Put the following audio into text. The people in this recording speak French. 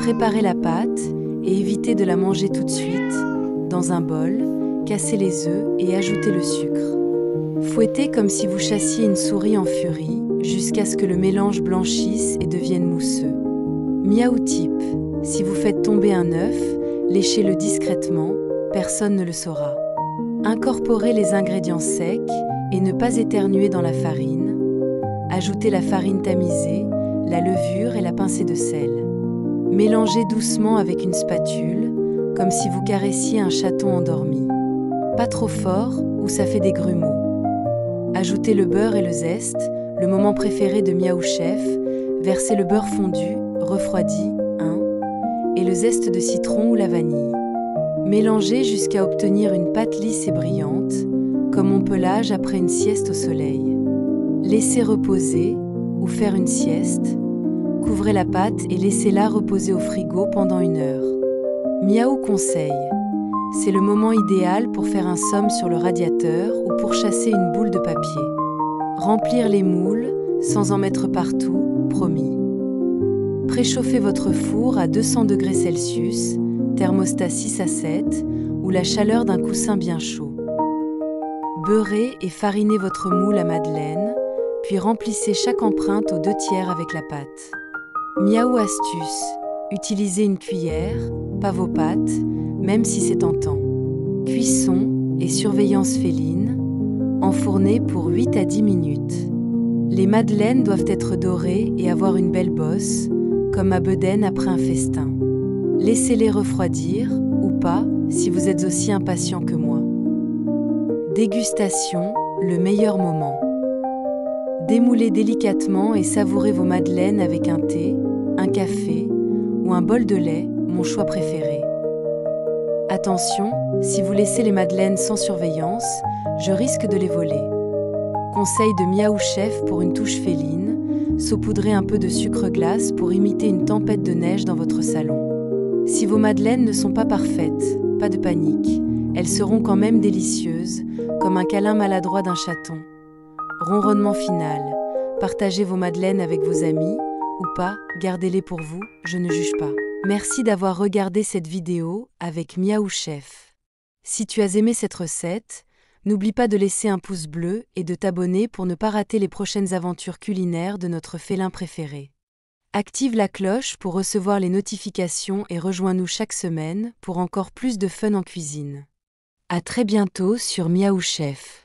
Préparez la pâte et évitez de la manger tout de suite. Dans un bol, cassez les œufs et ajoutez le sucre. Fouettez comme si vous chassiez une souris en furie, jusqu'à ce que le mélange blanchisse et devienne mousseux. Miaou tip: si vous faites tomber un œuf, léchez-le discrètement, personne ne le saura. Incorporez les ingrédients secs et ne pas éternuer dans la farine. Ajoutez la farine tamisée, la levure et la pincée de sel. Mélangez doucement avec une spatule, comme si vous caressiez un chaton endormi. Pas trop fort ou ça fait des grumeaux. Ajoutez le beurre et le zeste, le moment préféré de Miaou Chef. Versez le beurre fondu, refroidi, et le zeste de citron ou la vanille. Mélangez jusqu'à obtenir une pâte lisse et brillante, comme on pelage après une sieste au soleil. Laissez reposer ou faire une sieste. Couvrez la pâte et laissez-la reposer au frigo pendant 1 heure. Miaou conseil: c'est le moment idéal pour faire un somme sur le radiateur ou pour chasser une boule de papier. Remplir les moules, sans en mettre partout, promis. Préchauffez votre four à 200 degrés Celsius, thermostat 6 à 7, ou la chaleur d'un coussin bien chaud. Beurrez et farinez votre moule à madeleine, puis remplissez chaque empreinte aux 2/3 avec la pâte. Miaou astuce: utilisez une cuillère, pas vos pattes, même si c'est tentant. Cuisson et surveillance féline, enfourner pour 8 à 10 minutes. Les madeleines doivent être dorées et avoir une belle bosse, comme à bedaine après un festin. Laissez-les refroidir, ou pas, si vous êtes aussi impatient que moi. Dégustation, le meilleur moment. Démoulez délicatement et savourez vos madeleines avec un thé, un café ou un bol de lait, mon choix préféré. Attention, si vous laissez les madeleines sans surveillance, je risque de les voler. Conseil de Miaou Chef pour une touche féline: saupoudrez un peu de sucre glace pour imiter une tempête de neige dans votre salon. Si vos madeleines ne sont pas parfaites, pas de panique, elles seront quand même délicieuses, comme un câlin maladroit d'un chaton. Ronronnement final: partagez vos madeleines avec vos amis, ou pas, gardez-les pour vous, je ne juge pas. Merci d'avoir regardé cette vidéo avec Miaou Chef. Si tu as aimé cette recette, n'oublie pas de laisser un pouce bleu et de t'abonner pour ne pas rater les prochaines aventures culinaires de notre félin préféré. Active la cloche pour recevoir les notifications et rejoins-nous chaque semaine pour encore plus de fun en cuisine. À très bientôt sur Miaou Chef.